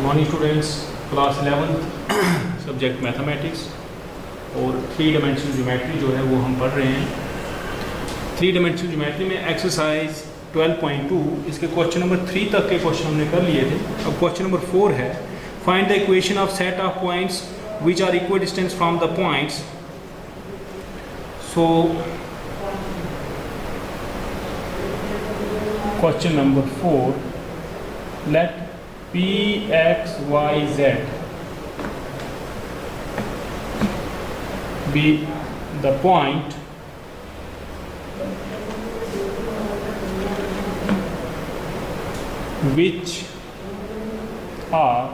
Morning students, class 11 subject mathematics और 3 dimensional geometry जो है वो हम पढ़ रहे हैं। 3 डायमेंशनल ज्योमेट्री में एक्सरसाइज 12.2 इसके क्वेश्चन नंबर 3 तक के क्वेश्चन हमने कर लिए थे। अब क्वेश्चन नंबर 4 है, find the equation of set of points which are equal distance from the points. So question number 4, let P, X, Y, Z be the point which are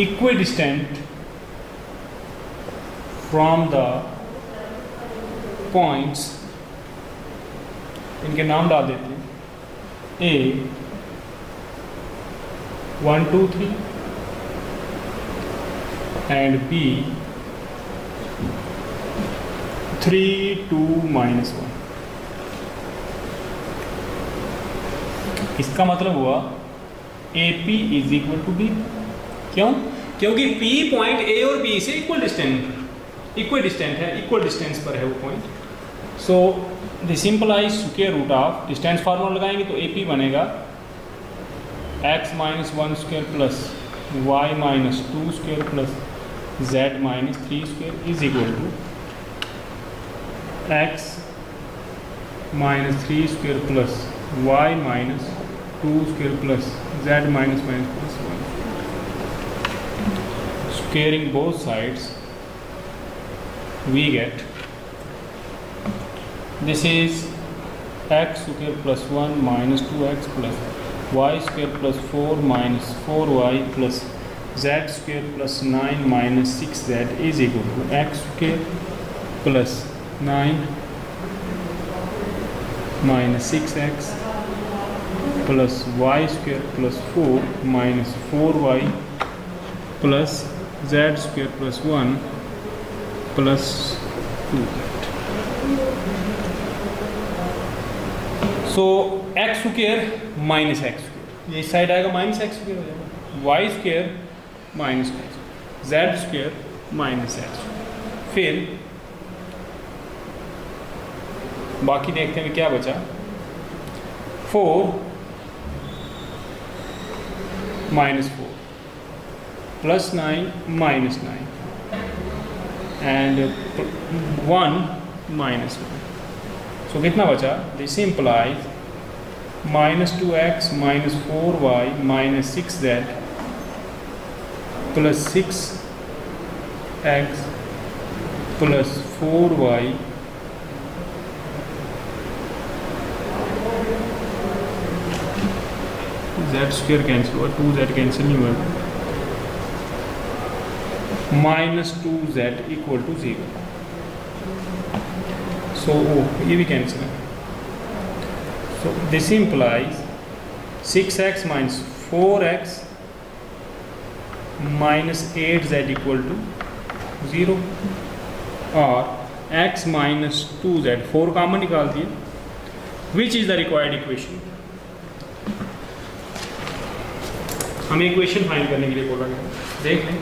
equidistant from the points, इनके नाम डाल देते हैं, A 1, 2, 3 and B 3, 2, -1। इसका मतलब हुआ AP is equal to B। क्यों? क्योंकि P पॉइंट A और B से इक्वल डिस्टेंट है, इक्वल डिस्टेंस पर है वो point. So the simplifies square root of distance formula लगाएंगे तो AP बनेगा x minus 1 square plus y minus 2 square plus z minus 3 square is equal to x minus 3 square plus y minus 2 square plus z minus plus 1। Squaring both sides we get this is x square plus 1 minus 2x plus y square plus 4 minus 4y plus z square plus 9 minus 6z is equal to x square plus 9 minus 6x plus y square plus 4 minus 4y plus z square plus 1 plus 2z। So x square minus x square, ये इस side आएगा minus x square हो जाएगा, y square minus x, z square minus x. फिर बाकी देखते हैं क्या बचा, 4 minus 4 plus 9 minus 9 and 1 minus 1। So कितना बचा? This implies minus 2x minus 4y minus 6z plus 6x plus 4y z square cancel हुआ, 2z कैंसिल नहीं हुआ, माइनस 2z इक्वल टू 0। सो ये भी कैंसिल है। So this implies 6x minus 4x minus 8z equal to 0 और x minus 2z 4 common निकाल दिए। Which is the required equation? हमें इक्वेशन फाइंड करने के लिए बोला गया, देख लें।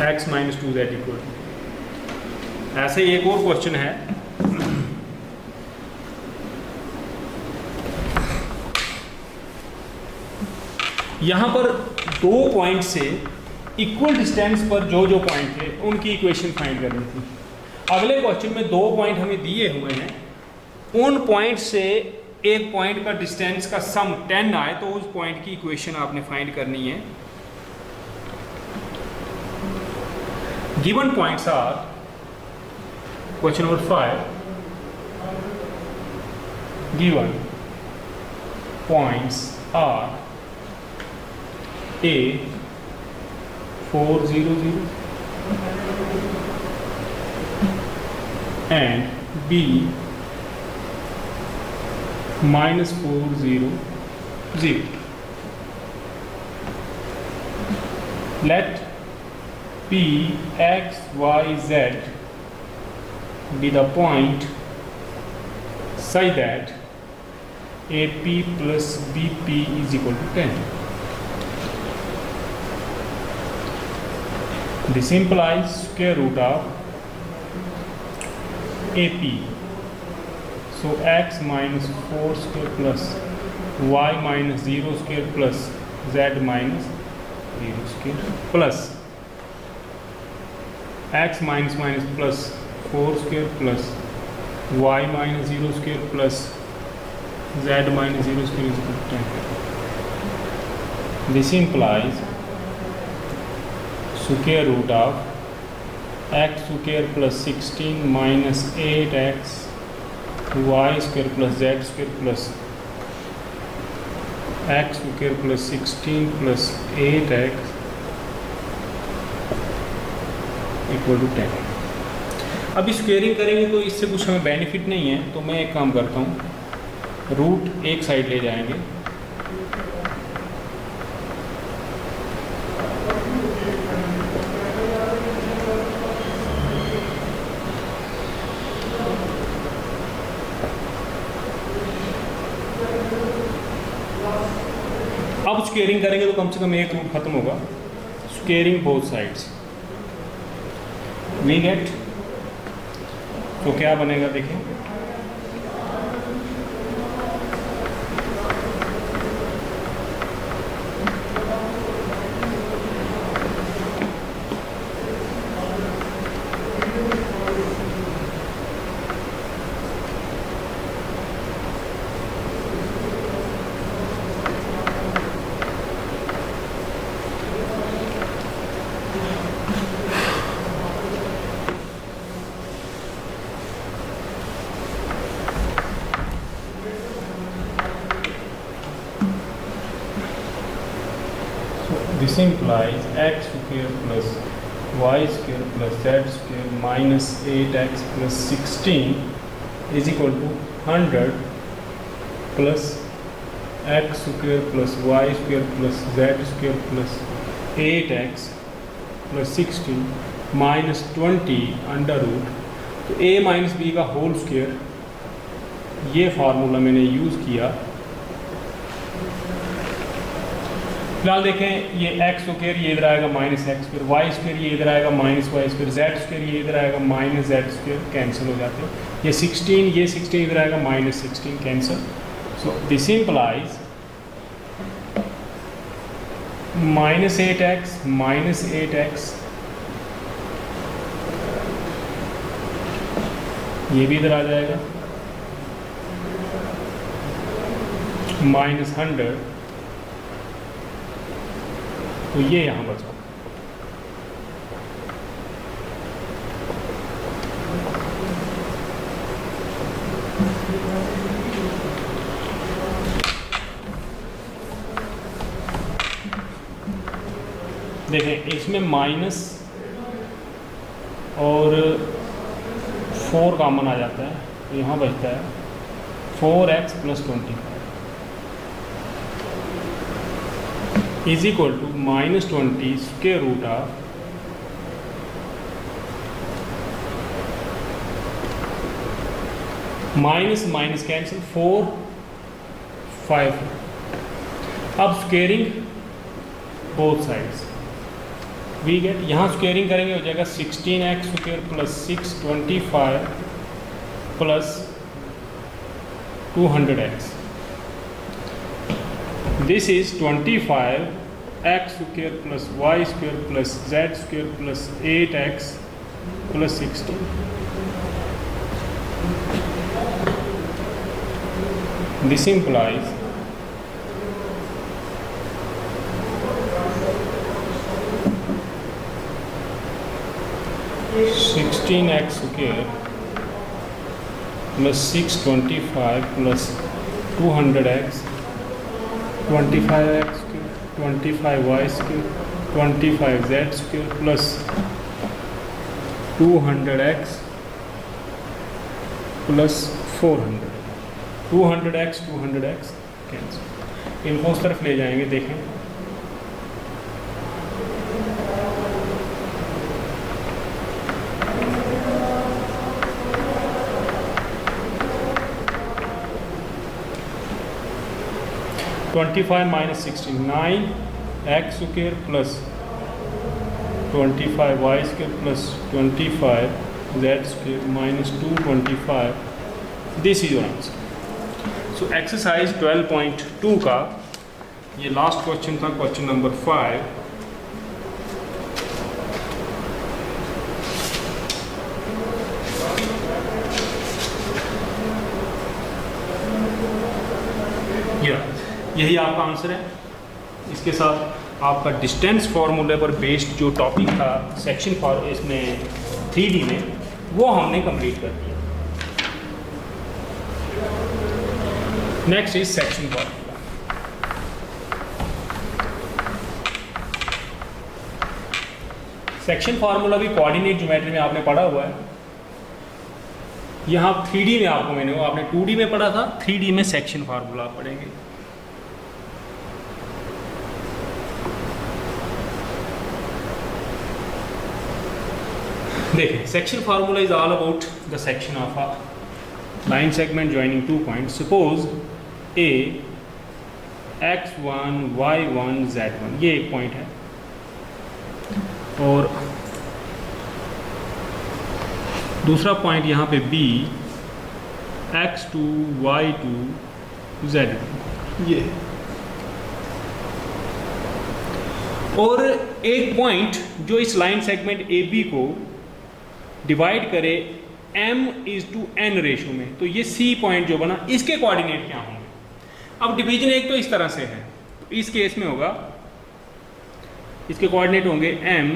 x minus 2z equal to, ऐसे ही एक और क्वेश्चन है, यहां पर 2 पॉइंट से इक्वल डिस्टेंस पर जो पॉइंट थे उनकी इक्वेशन फाइंड करनी थी। अगले क्वेश्चन में 2 पॉइंट हमें दिए हुए हैं, उन पॉइंट से एक पॉइंट का डिस्टेंस का सम 10 आए तो उस पॉइंट की इक्वेशन आपने फाइंड करनी है। Given points are, question number 5, given points are A 4, 0, 0 and B minus 4, 0, 0. Let P x y z be the point such that AP plus BP is equal to 10. This implies square root of AP. So x minus 4 square plus y minus 0 square plus z minus 0 square plus x minus plus 4 square plus y minus 0 square plus z minus 0 square is equal to 10. This implies square root of x square plus 16 minus 8x y square plus z square plus x square plus 16 plus 8x equal to 10. अब squaring करेंगे तो इससे कुछ हमें benefit नहीं है, तो मैं एक काम करता हूँ, रूट एक साइड ले जाएंगे, अब स्क्वेयरिंग करेंगे तो कम से कम एक रूट खत्म होगा. Squaring both sides we get, तो क्या बनेगा देखिए, this implies x square plus y square plus z square minus 8x plus 16 is equal to 100 plus x square plus y square plus z square plus 8x plus 16 minus 20 under root. तो a minus B का whole square, ये formula मैंने use किया. फिलहाल देखें, ये X square ये इधर आएगा minus x square, Y square ये इधर आएगा minus Y square, Z square ये इधर आएगा माइनस जेड स्क्वायर, कैंसिल हो जाते हैं. ये 16 इधर आएगा minus 16, cancel. So this implies minus 8x ये भी इधर आ जाएगा, माइनस 100, तो ये यहाँ बचा. देखें, इसमें माइनस और 4 कॉमन आ जाता है, तो यहाँ बचता है 4x plus 25 is equal to minus 20 square root of minus cancel 4 5. अब squaring both sides we get, यहाँ स्क्वेयरिंग करेंगे हो जाएगा 16x square plus 625 plus 200x. This is 25x square plus y square plus z square plus 8x plus 16. This implies (16x square plus 625 plus 200x) 25x square, 25y square, 25z square plus 200x plus 400. 200x cancel. इनको उस तरफ ले जाएंगे. देखें, 25 minus 69 X square plus 25 Y square plus 25 Z square minus 225. This is your answer. So exercise 12.2 का ये last question था, question number 5. यही आपका आंसर है. इसके साथ आपका डिस्टेंस फार्मूले पर बेस्ड जो टॉपिक था सेक्शन फॉर इसमें 3D में, वो हमने कंप्लीट कर दिया. Next is section formula. Section formula भी कोऑर्डिनेट ज्योमेट्री में आपने पढ़ा हुआ है. यहाँ 3D में आपने 2D में पढ़ा था, 3D में सेक्शन फार्मूला आप पढ़ेंगे. देखिए, section formula is all about the section of a line segment joining 2 point. Suppose A x1 y1 z1, ये एक पॉइंट है, और दूसरा पॉइंट यहाँ पे b x2 y2 z2, ये. और एक पॉइंट जो इस लाइन सेगमेंट AB को डिवाइड करे m/n रेशो में, तो ये C पॉइंट जो बना, इसके कोऑर्डिनेट क्या होंगे? अब डिवीजन एक तो इस तरह से है, तो इस केस में होगा, इसके कोऑर्डिनेट होंगे m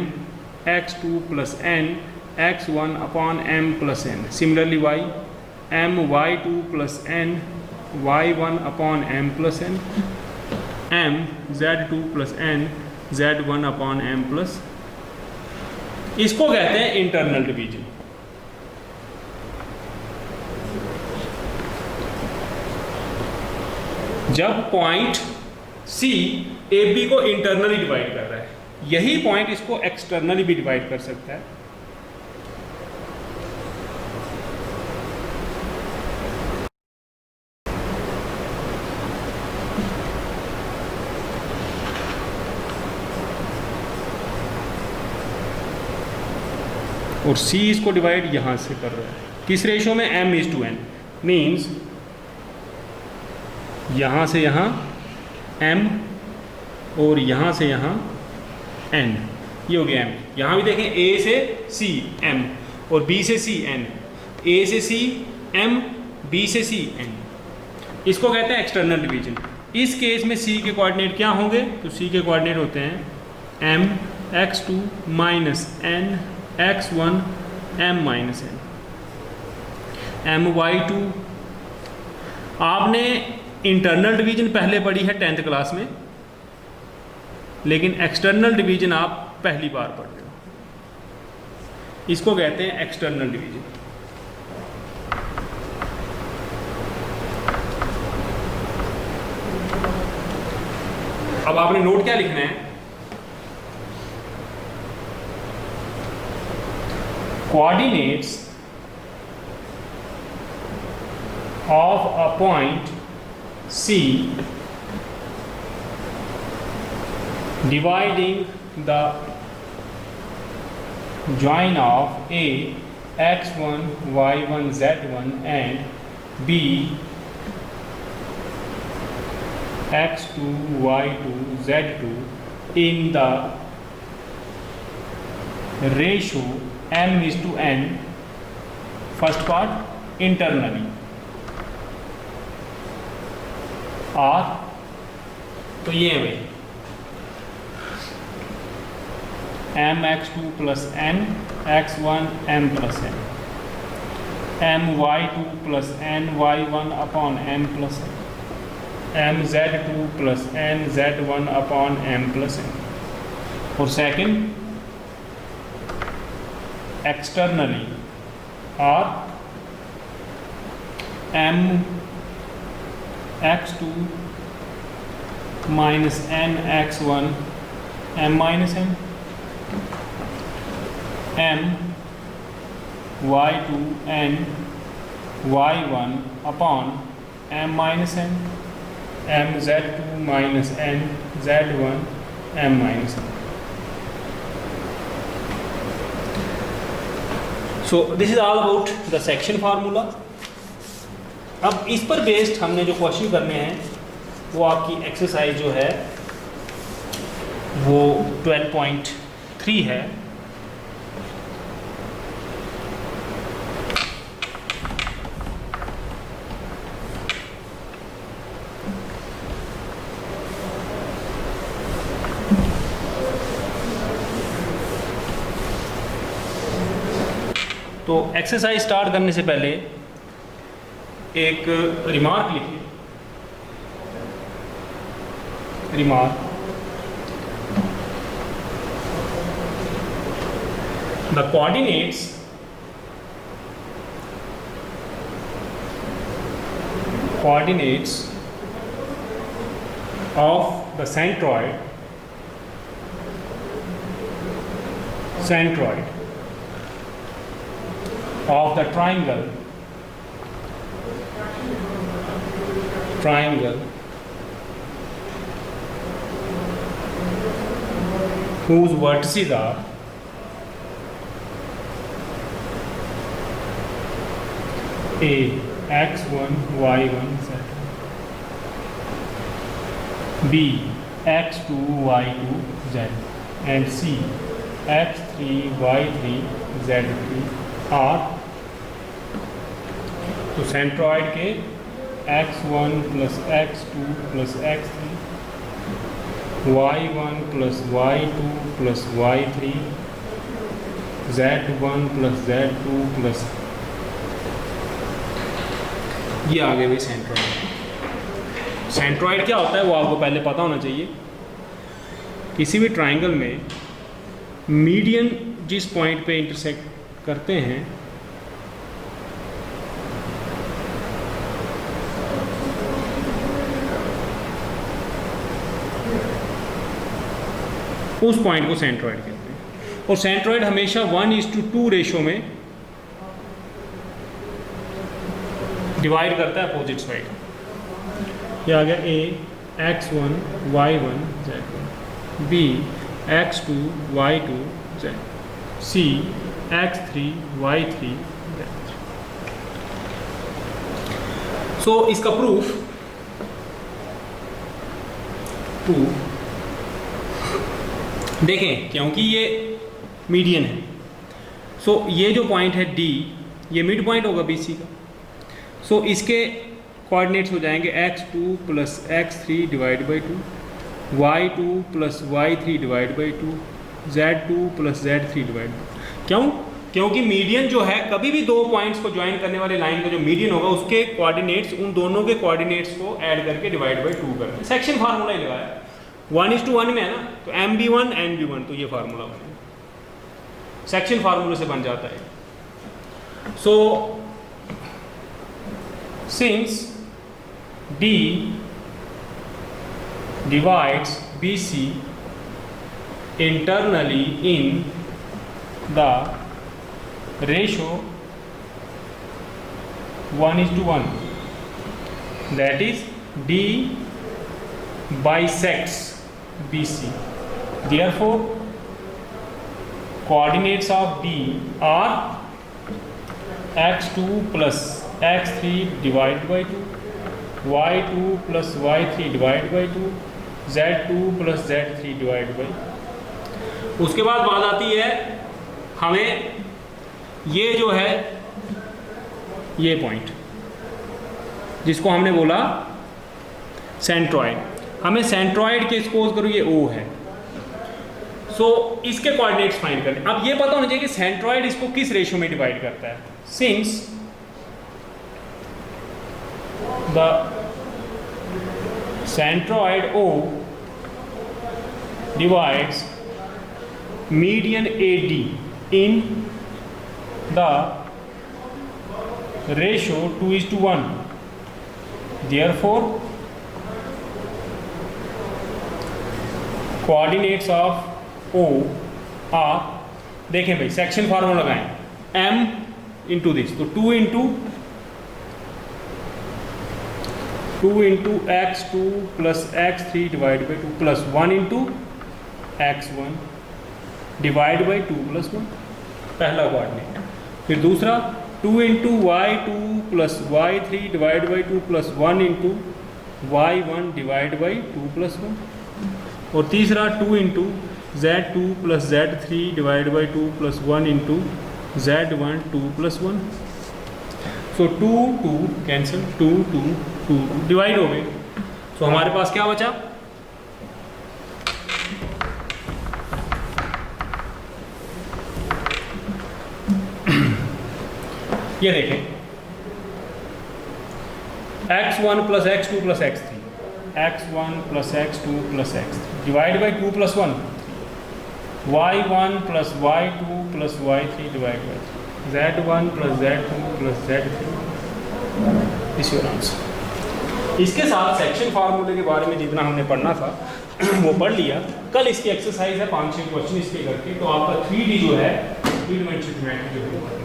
x2 plus n x1 upon m plus n. Similarly y m y2 plus n y1 upon m plus n, m z2 plus n z1 upon m plus. इसको कहते हैं इंटरनल डिवीजन. जब point C AB को internally divide कर रहा है, यही point इसको एक्सटर्नली भी डिवाइड कर सकता है. और C इसको डिवाइड यहाँ से कर रहा है. किस रेशो में? m/n. मीन्स यहाँ से यहाँ m और यहाँ से यहाँ n. ये हो गया m. यहाँ भी देखें, A से C m और B से C n. A से C m, B से C n. इसको कहते हैं एक्सटर्नल डिवीजन. इस केस में C के कोऑर्डिनेट क्या होंगे? तो C के कोऑर्डिनेट होते हैं m x2 minus n x1 m minus n, m y2. आपने इंटरनल डिवीजन पहले पढ़ी है 10th क्लास में, लेकिन एक्सटर्नल डिवीजन आप पहली बार पढ़ रहे हो. इसको कहते हैं एक्सटर्नल डिवीजन. अब आपने नोट क्या लिखना है? Coordinates of a point C dividing the join of A x1 y1 z1 and B x2 y2 z2 in the ratio m/n. First part internally, और तो ये है भाई m x2 plus n x1 m plus n, m y2 plus n y1 upon m plus n, m z2 plus n z1 upon m plus n. और second externally, और m x2 minus n x1 m minus n, m y2 n y1 upon m minus n, m z2 minus n z1 m minus n. So this is all about the section formula. अब इस पर based हमने जो question करने हैं वो आपकी exercise जो है वो 12.3 है। तो एक्सरसाइज स्टार्ट करने से पहले एक रिमार्क लिखिए। Remark, the coordinates of the centroid of the triangle whose vertices are A x1 y1 z1, B x2 y2 z, and C x3 y3 z3 are तो सेंट्रॉइड के x1 plus x2 plus x3 y1 plus y2 plus y3 z1 plus z2 plus ये आ गए भाई centroid. Centroid क्या होता है वो आपको पहले पता होना चाहिए। किसी भी ट्राइंगल में मीडियन जिस पॉइंट पे इंटरसेक्ट करते हैं उस पॉइंट को सेंट्रॉइड कहते हैं। और सेंट्रॉइड हमेशा 1:2 रेशो में डिवाइड करता है अपोजिट साइड। ये आ गया A x1 y1 z1, B x2 y2 z, C x3 y3 z3। सो इसका प्रूफ देखें, क्योंकि ये मीडियन है, सो ये जो पॉइंट है D ये मिड पॉइंट होगा BC का। सो इसके कोऑर्डिनेट्स हो जाएंगे x2 plus x3 divide by 2, y2 plus y3 divide by 2, z2 plus z3 divide by. क्यों? क्योंकि मीडियन जो है कभी भी दो पॉइंट्स को ज्वाइन करने वाले लाइन का जो मीडियन होगा उसके कोऑर्डिनेट्स उन दोनों के कोऑर्डिनेट्स को ऐड करके डिवाइड बाई 2 करते हैं। सेक्शन फार्मूला ही लगाया, 1:1 में है ना, तो MB1 NB1, तो ये फार्मूला बना, सेक्शन फार्मूले से बन जाता है। सो since D divides BC internally in the ratio 1:1, that is D bisects BC, therefore coordinates of D are x2 plus x3 divided by 2, y2 plus y3 divided by 2, z2 plus z3 divided by। उसके बाद बात आती है हमें ये जो है ये पॉइंट जिसको हमने बोला सेंट्रॉइड, हमें सेंट्रॉइड के सपोज करो ये O है, सो इसके कोऑर्डिनेट्स फाइंड करने। अब ये पता होना चाहिए कि सेंट्रॉइड इसको किस रेशियो में डिवाइड करता है। Since the centroid O divides median AD in the ratio 2:1, therefore coordinates of O are, देखें भाई सेक्शन फार्मूला लगाएं, m into this, तो 2 into 2 into x2 plus x3 divide by 2 plus 1 into x1 divide by 2 plus 1, पहला coordinate. फिर दूसरा 2 into y2 plus y3 divide by 2 plus 1 into y1 divide by 2 plus 1। और तीसरा 2 into z2 plus z3 divide by 2 plus 1 into z1 2 plus 1। So 2 2 cancel, 2 2 2 divide हो गए। सो हमारे पास क्या बचा, ये देखें x1 plus x2 plus x3, x1 plus x2 plus x3 divide by 2 plus 1, y1 plus y2 plus y3 divide by 3, z1 plus z2 plus z3, इस your answer. इसके साथ सेक्शन फार्मूले के बारे में जितना हमने पढ़ना था वो पढ़ लिया। कल इसकी एक्सरसाइज है 5-6 क्वेश्चन इसके करके, तो आपका 3D जो है, 3 डायमेंशन ज्योमेट्री जो है